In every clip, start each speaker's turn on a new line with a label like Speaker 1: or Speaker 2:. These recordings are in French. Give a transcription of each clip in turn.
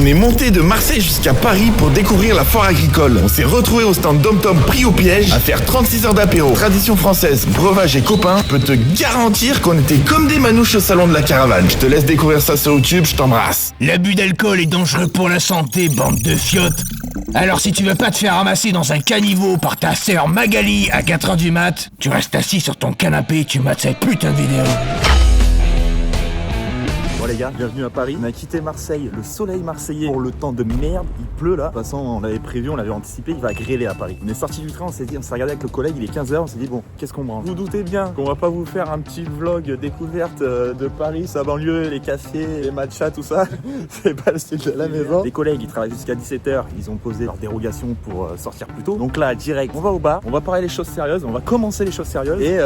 Speaker 1: On est monté de Marseille jusqu'à Paris pour découvrir la foire agricole. On s'est retrouvé au stand Dom Tom pris au piège à faire 36 heures d'apéro. Tradition française, breuvage et copains, je peux te garantir qu'on était comme des manouches au salon de la caravane. Je te laisse découvrir ça sur YouTube, je t'embrasse.
Speaker 2: L'abus d'alcool est dangereux pour la santé, bande de fiottes. Alors si tu veux pas te faire ramasser dans un caniveau par ta sœur Magali à 4h du mat, tu restes assis sur ton canapé et tu mates cette putain de vidéo.
Speaker 3: Bon les gars, bienvenue à Paris. On a quitté Marseille, le soleil marseillais pour le temps de merde. Il pleut là. De toute façon, on l'avait prévu, on l'avait anticipé, il va grêler à Paris. On est sorti du train, on s'est regardé avec le collègue, il est 15h, on s'est dit bon, qu'est-ce qu'on branle? Vous doutez bien qu'on va pas vous faire un petit vlog découverte de Paris, sa banlieue, les cafés, les matchas, tout ça. C'est pas le style de la maison. Les collègues, ils travaillent jusqu'à 17h, ils ont posé leur dérogation pour sortir plus tôt. Donc là, direct, on va au bar, on va parler des choses sérieuses, on va commencer les choses sérieuses. Et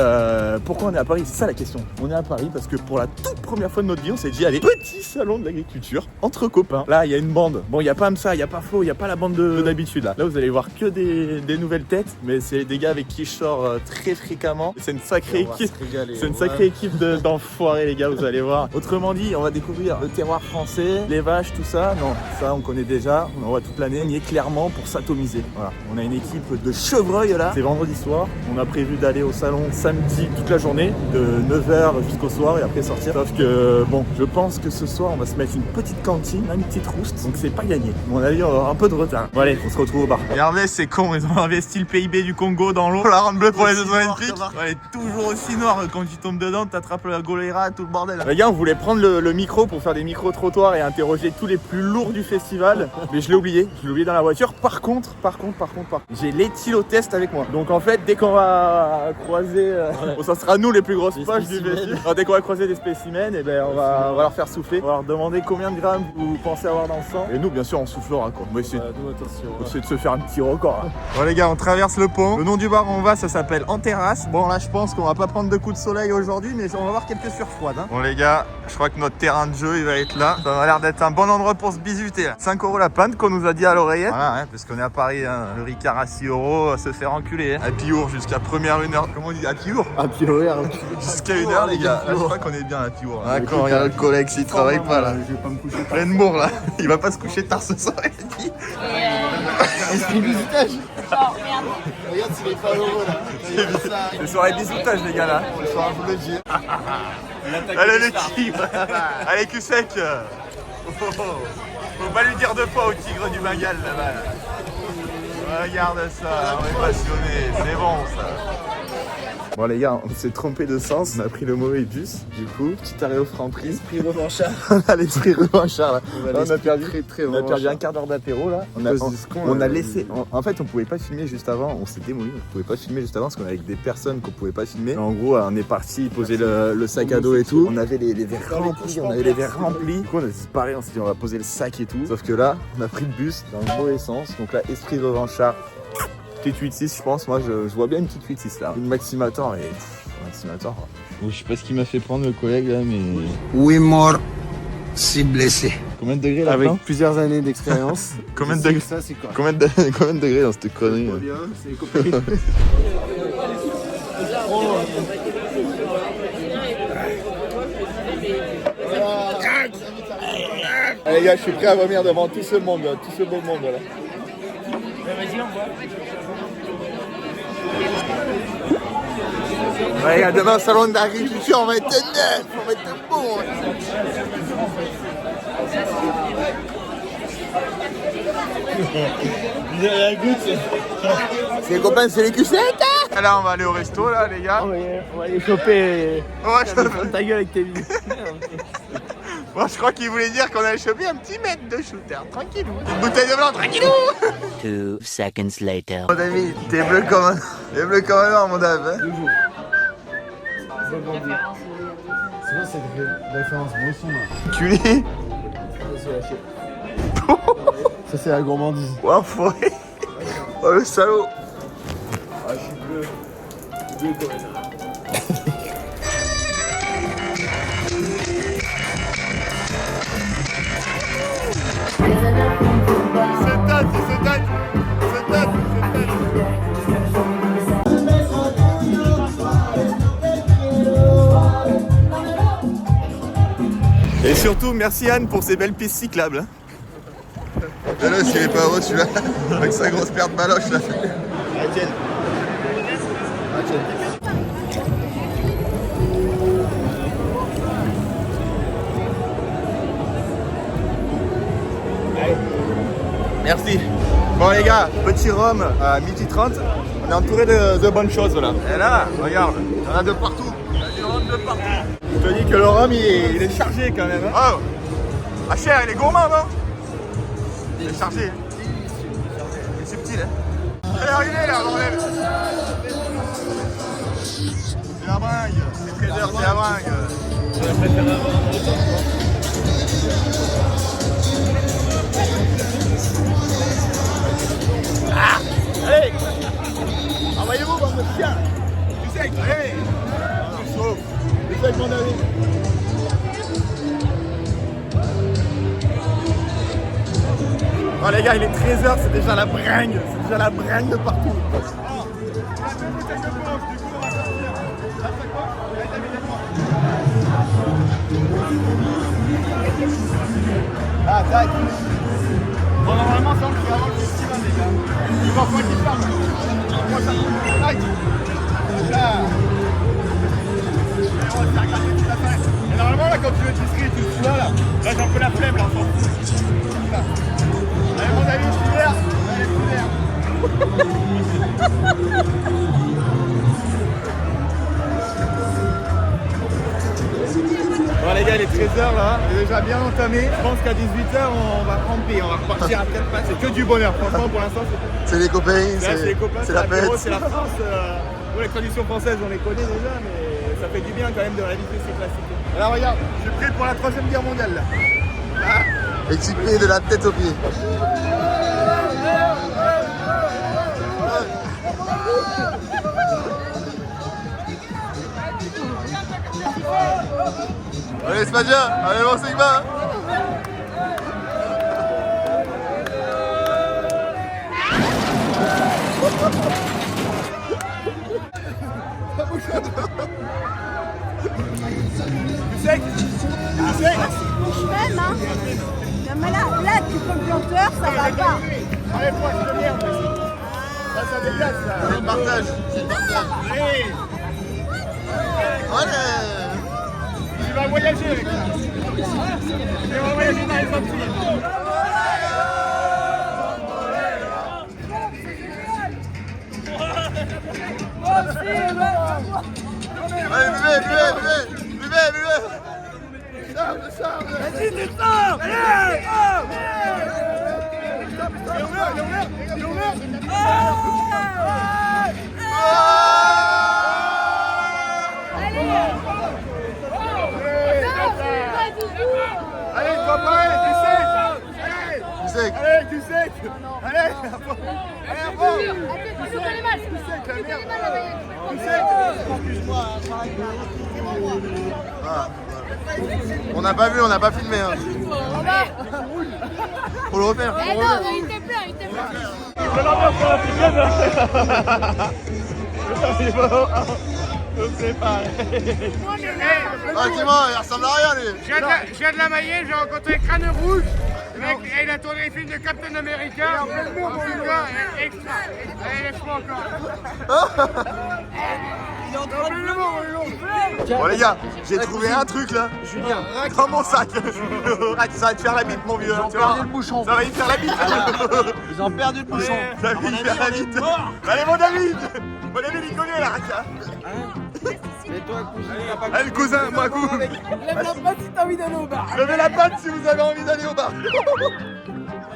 Speaker 3: pourquoi on est à Paris? C'est ça la question. On est à Paris parce que pour la toute première fois de notre vie, on s'est dit allez, petit salon de l'agriculture entre copains. Là, il y a une bande. Bon, il n'y a pas Hamza, il n'y a pas Flo, il n'y a pas la bande d'habitude là. Là, vous allez voir que des nouvelles têtes, mais c'est des gars avec qui je sors très fréquemment. C'est une sacrée équipe. C'est une sacrée équipe d'enfoirés, les gars, vous allez voir. Autrement dit, on va découvrir le terroir français, les vaches, tout ça. Non, ça, on connaît déjà. On en voit toute l'année. On y est clairement pour s'atomiser. Voilà. On a une équipe de chevreuils là. C'est vendredi soir. On a prévu d'aller au salon samedi toute la journée, de 9h jusqu'au soir et après sortir. Sauf que, bon, je pense que ce soir, on va se mettre une petite cantine, une petite rouste. Donc c'est pas gagné. À mon avis, on va avoir un peu de retard. Bon, allez, on se retrouve au bar. Regardez, c'est con, ils ont investi le PIB du Congo dans l'eau. La rente bleue pour les Jeux Olympiques. Elle est toujours aussi noire. Quand tu tombes dedans, t'attrapes la choléra, tout le bordel. Les gars, on voulait prendre le micro pour faire des micro-trottoirs et interroger tous les plus lourds du festival. Mais je l'ai oublié. Je l'ai oublié dans la voiture. Par contre, j'ai l'éthylotest avec moi. Donc en fait, dès qu'on va croiser, bon, ça sera nous les plus grosses poches du festival. Dès qu'on va croiser des spécimens, et ben on va leur faire souffler. On va leur demander combien de grammes vous pensez avoir dans le sang. Et nous, bien sûr, on soufflera quoi. On va essayer de se faire un petit record. Hein. Bon les gars, on traverse le pont. Le nom du bar où on va, ça s'appelle En Terrasse. Bon là, je pense qu'on va pas prendre de coups de soleil aujourd'hui, mais on va avoir quelques surfroides. Hein. Bon les gars, je crois que notre terrain de jeu, il va être là. Ça a l'air d'être un bon endroit pour se bisuter. Là. 5 € la pinte qu'on nous a dit à l'oreillette. Voilà, hein, parce qu'on est à Paris, hein. Le Ricard à 6 €, se faire enculer. Hein. À Piour jusqu'à première 1h. Comment on dit? À Piour? À Piour, jusqu'à 1h les gars. Là, je crois qu'on est bien à Piour. D'accord, regarde le collègue s'il travaille pas là. Je vais pas me coucher. Plein de mours là. Il va pas se coucher tard ce soir. Esprit bisutage. Oh merde. Regarde s'il est pas heureux là. C'est soirée bisutage les gars là. Ce soir je vous le dis. Allez l'équipe. Allez Q-Sec. Faut pas lui dire deux fois au tigre du Bengale là-bas. Regarde ça, on est passionné, c'est bon ça. Bon les gars, on s'est trompé de sens, on a pris le mauvais bus, du coup, petit arrêt au Franprix. L'esprit revanchard. On a l'esprit revanchard là. On a perdu un quart d'heure d'apéro là. On a laissé, en fait on pouvait pas filmer juste avant, on s'est démoli, on pouvait pas filmer juste avant parce qu'on avait avec des personnes qu'on pouvait pas filmer. En gros, on est parti poser le sac à dos et tout. On avait les verres remplis, Du coup on a disparu, on s'est dit on va poser le sac et tout. Sauf que là, on a pris le bus dans le mauvais sens, donc là, esprit revanchard. Petite 8.6 je pense, moi je vois bien une petite 8.6 là. Une Maximator et Maximator. Bon, je sais pas ce qui m'a fait prendre le collègue là mais...
Speaker 4: 8 morts, 6 blessés.
Speaker 3: Combien de degrés là?
Speaker 5: Avec plusieurs années d'expérience.
Speaker 3: Combien de degrés?
Speaker 5: Ça, c'est quoi?
Speaker 3: Combien de degrés dans cette connerie?
Speaker 5: C'est compliqué.
Speaker 3: Allez les gars, je suis prêt à vomir devant tout ce monde, tout ce beau monde là. Vas-y, on voit. Ouais, demain au salon d'agriculture, on va être neuf, on va être bon. La goutte. C'est les copains, c'est les Q-Sec. Là, on va aller au resto là, les gars.
Speaker 5: On va aller choper.
Speaker 3: On va choper
Speaker 5: ta gueule avec tes vies.
Speaker 3: Bon, je crois qu'il voulait dire qu'on allait choper un petit mètre de shooter, tranquillou. Une bouteille de blanc, tranquillou.
Speaker 6: 2 seconds later.
Speaker 3: Mon ami, t'es bleu comme un or, mon Dave. Hein.
Speaker 5: C'est quoi cette référence boisson là?
Speaker 3: Culé.
Speaker 5: Ça c'est la gourmandise.
Speaker 3: Ouais, enfoiré. Oh le salaud.
Speaker 5: Ah, je suis bleu. Bleu comme
Speaker 3: Et surtout, merci Anne pour ces belles pistes cyclables.
Speaker 7: Dalos, il est pas heureux celui-là, avec sa grosse paire de baloches là.
Speaker 3: Allez, tiens. Ah, tiens. Merci. Bon les gars, petit rhum à 12h30. On est entouré de bonnes choses là. Et là, regarde, il y en a de partout. Il y a du rhum de partout. Je te dis que le rhum il est chargé quand même. Hein. Oh, ah cher, il est gourmand non? Il est chargé. Il est subtil hein. Allez, arrivez là, bordel. C'est la bringue. C'est 13h, c'est la bringue. Allez, envoyez-vous, bande de chiens. Tu sais, allez. Sauf. Tu sais, mon ami. Oh les gars, il est 13h, c'est déjà la bringue. C'est déjà la bringue de partout. Ah, tac. Bon, normalement, c'est on qui avant le festival, les gars. Tu vois quoi qu'il parle. Moi, ça. Tac. Là. Et normalement, là, quand tu veux t'iscrire tout ça, là j'ai un peu la flemme, là, on s'en fout. Là. Allez, mon ami, tu verres. Allez, tu verres. Bon les gars, il est 13h là, il est déjà bien entamé. Je pense qu'à 18h on va ramper, on va repartir à 4 pas. C'est que du bonheur, franchement pour l'instant
Speaker 7: C'est les copains,
Speaker 3: c'est
Speaker 7: c'est la fête.
Speaker 3: C'est la France. Nous, les traditions françaises on les connaît déjà, mais ça fait du bien quand même de réaliser ces classiques. Alors regarde, je suis prêt pour la 3e guerre mondiale là. Ah.
Speaker 7: Équipé de la tête aux pieds. Allez Spadja, allez mon Sigma.
Speaker 3: Tu sais
Speaker 8: Même, hein. Non, mais là, tu peux le planteur, ça va pas.
Speaker 3: Allez, moi je te merde. Ça dégage ça.
Speaker 7: C'est le partage, c'est le partage.
Speaker 3: Allez.
Speaker 7: Allez.
Speaker 3: Tu vas voyager avec ça. Tu vas voyager dans les Antilles.
Speaker 7: Allez, buvez. Charge.
Speaker 3: Vas-y, descends. Allez. Il est ouvert. Allez, copain, tu sais. Allez, tu sais. Allez, à
Speaker 7: On n'a pas vu, on n'a pas filmé. Hein. Faut le refaire.
Speaker 8: Eh non, mais il était plein.
Speaker 7: Ah, dis-moi, il ressemble à rien lui.
Speaker 2: Je viens de la Mayenne, j'ai rencontré Crâne Rouge. Le mec, il a tourné les films de Captain America. En tout cas, extra. Allez, laisse-moi encore.
Speaker 7: Bon les gars, j'ai trouvé un truc là. Julien, dans mon sac. Ça va te faire la bite mon vieux. Tu vois, ça va y faire la bite.
Speaker 5: Ils ont perdu le bouchon.
Speaker 7: Ça va y faire la bite. Allez mon David. Mon David il connaît la raca.
Speaker 5: Et toi, cousin,
Speaker 7: Allez le cousin, moi coup.
Speaker 5: lève la patte si t'as envie d'aller au bar.
Speaker 7: Levez la patte si vous avez envie d'aller au bar.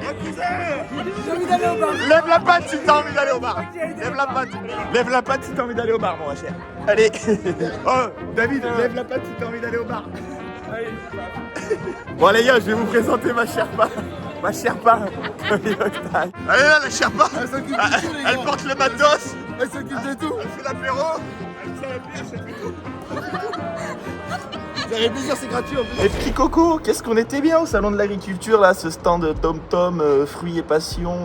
Speaker 5: J'ai envie d'aller au bar.
Speaker 7: Lève la patte si t'as envie d'aller au bar. Lève la patte. Lève la patte si t'as envie d'aller au bar, mon cher. Allez. Oh, David, lève la patte si t'as envie d'aller au bar. Allez. Bon, les gars, je vais vous présenter ma Sherpa. Ma Sherpa. Allez là, la Sherpa. Elle porte le matos. Elle s'occupe de tout. Elle fait l'apéro. Elle fait la pêche, elle fait tout. Ça fait plaisir, c'est gratuit en plus. Et petit coco, qu'est-ce qu'on était bien au salon de l'agriculture là, ce stand Tom Tom, fruits et passion,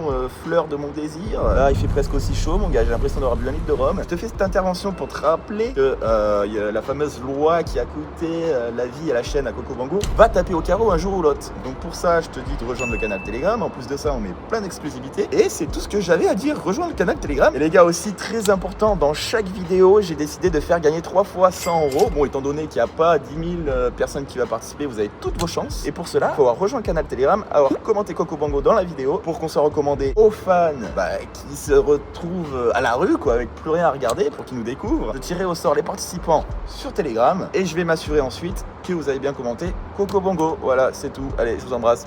Speaker 7: fleurs de mon désir. Là il fait presque aussi chaud mon gars, j'ai l'impression d'avoir bu un litre de rhum. Je te fais cette intervention pour te rappeler que y a la fameuse loi qui a coûté la vie à la chaîne à Coco Bango va taper au carreau un jour ou l'autre. Donc pour ça je te dis de rejoindre le canal Telegram. En plus de ça on met plein d'exclusivités. Et c'est tout ce que j'avais à dire, rejoindre le canal Telegram. Et les gars aussi très important, dans chaque vidéo j'ai décidé de faire gagner 3 fois 100 €. Bon étant donné qu'il n'y a pas 10 000 personnes qui vont participer, vous avez toutes vos chances. Et pour cela, il faut avoir rejoint le canal Telegram, avoir commenté Coco Bango dans la vidéo pour qu'on soit recommandé aux fans qui se retrouvent à la rue quoi, avec plus rien à regarder, pour qu'ils nous découvrent, de tirer au sort les participants sur Telegram. Et je vais m'assurer ensuite que vous avez bien commenté Coco Bango. Voilà, c'est tout. Allez, je vous embrasse.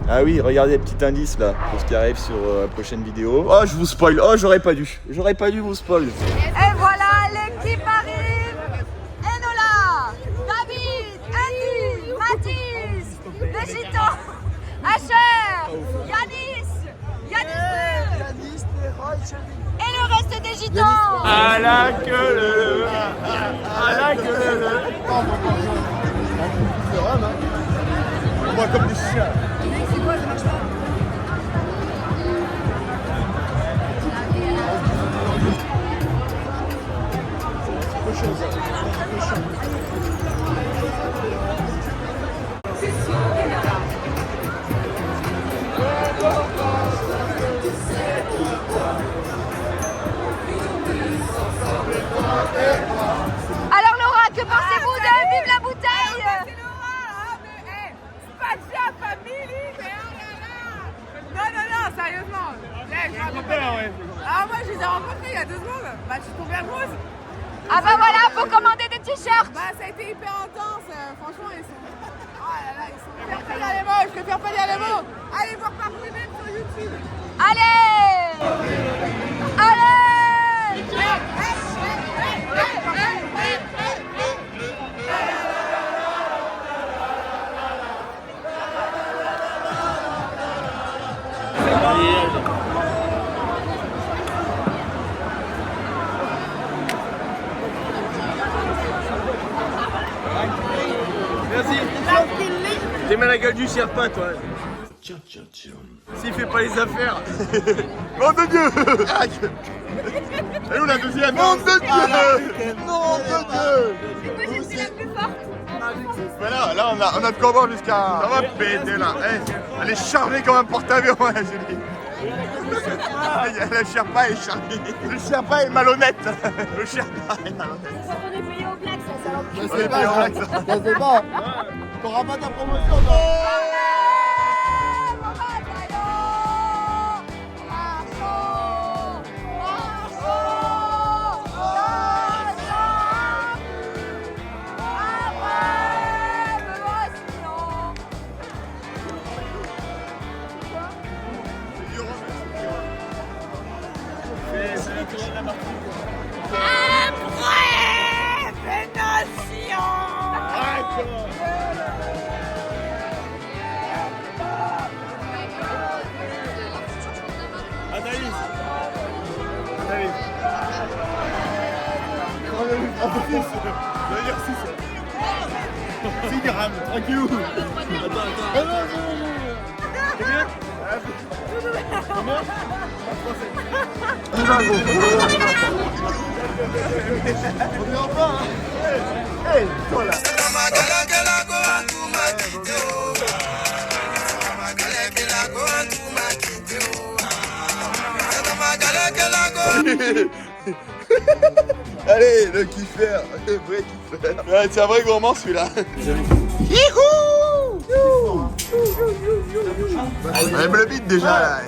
Speaker 7: Ah oui, regardez, petit indice là, pour ce qui arrive sur la prochaine vidéo. Oh, je vous spoil. Oh, j'aurais pas dû vous spoil.
Speaker 8: Et voilà, l'équipe arrive. Enola, David, Andy, Mathis, les gitans, Asher, Yanis, et le reste des gitans.
Speaker 7: À la queue, à la queue. On voit comme des chiens.
Speaker 8: Alors Laura, que pensez-vous de Vive la bouteille?
Speaker 9: C'est Laura, mais Spatia Family, mais oh là là. Non, sérieusement. Ah moi je les ai rencontrés il y a 2 secondes. Bah je suis tombée amoureuse.
Speaker 8: Ah bah voilà, faut commander des t-shirts.
Speaker 9: Bah ça a été hyper intense, franchement ils sont... Oh là là, ils sont... Je préfère pas dire les mots, je préfère pas dire les mots. Allez voir par vous-même sur YouTube.
Speaker 8: Allez. Allez.
Speaker 7: Merci. T'es mal à la gueule du Sherpa, toi. S'il fait pas les affaires. Nom de Dieu. Elle est où la deuxième? Nom de Dieu. Nom de Dieu.
Speaker 8: Moi je suis la plus forte.
Speaker 7: Voilà, là on a de quoi boire jusqu'à... Ça va péter là. Elle est chargée comme un porte-avions, Julie. Le Sherpa est chargé. Le Sherpa est malhonnête. Le Sherpa est malhonnête.
Speaker 8: On est payé au black, ça va.
Speaker 7: On est payé au black, ça. Je sais pas. T'auras pas ta promotion, non? Ça veut dire 6 grammes, tranquillou. Attends. C'est bien? Combien? On est en bas, hein. Hey, toi là. Allez, le kiffer, le vrai kiffer. Ouais, c'est un vrai gourmand celui-là. On aime le beat déjà là.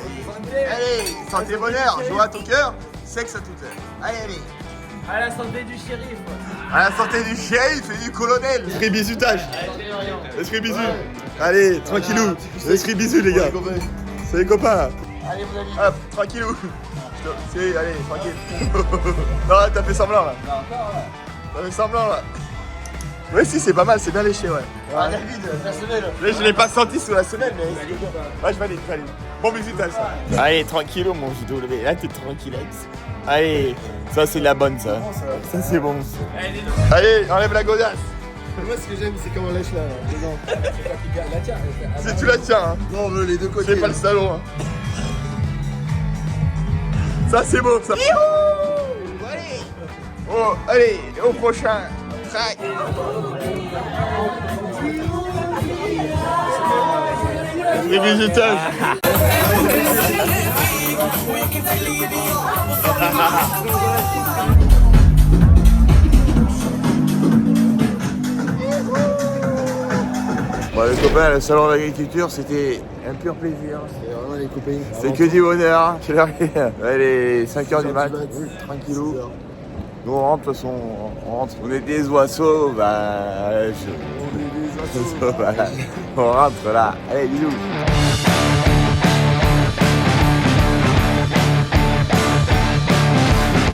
Speaker 7: Allez, santé bonheur, joie à ton cœur, sexe à toute heure. Allez.
Speaker 5: À la santé du shérif.
Speaker 7: À la santé du shérif et du colonel. Esprit bisutage. Esprit bisu. Allez, tranquillou. Esprit bisu les gars. C'est les copains là.
Speaker 5: Allez vous allez.
Speaker 7: Hop, tranquillou. Allez, tranquille. Non, t'as fait semblant là.
Speaker 5: Là encore là.
Speaker 7: T'as fait semblant là. Ouais, si, c'est pas mal, c'est bien léché, ouais.
Speaker 5: Ah, David, la semelle.
Speaker 7: Là, je l'ai pas senti sous la semelle, mais. Ouais, je vais aller. Bon bisutage ça. Allez, tranquillou, mon JW. Là, t'es tranquillex. Allez, ça, c'est de la bonne, ça. Ça, c'est bon. Allez, enlève la godasse.
Speaker 5: Moi, ce que j'aime, c'est quand on lâche là. Dedans. C'est toi qui la tiens.
Speaker 7: Si tu la tiens, hein.
Speaker 5: Non, on veut les deux côtés.
Speaker 7: C'est pas le salon. Hein. Ça, c'est beau, ça. Allez. Oh, allez, au prochain. Track. Les végétages. Bon les copains, le salon de l'agriculture c'était un pur plaisir.
Speaker 5: C'est vraiment les copains.
Speaker 7: C'est que du bonheur. Il est 5h du mat, tranquillou. Nous on rentre, de toute façon, on rentre. On est des oiseaux, bah...
Speaker 5: On est des oiseaux.
Speaker 7: Voilà. On rentre là. Allez, bisous.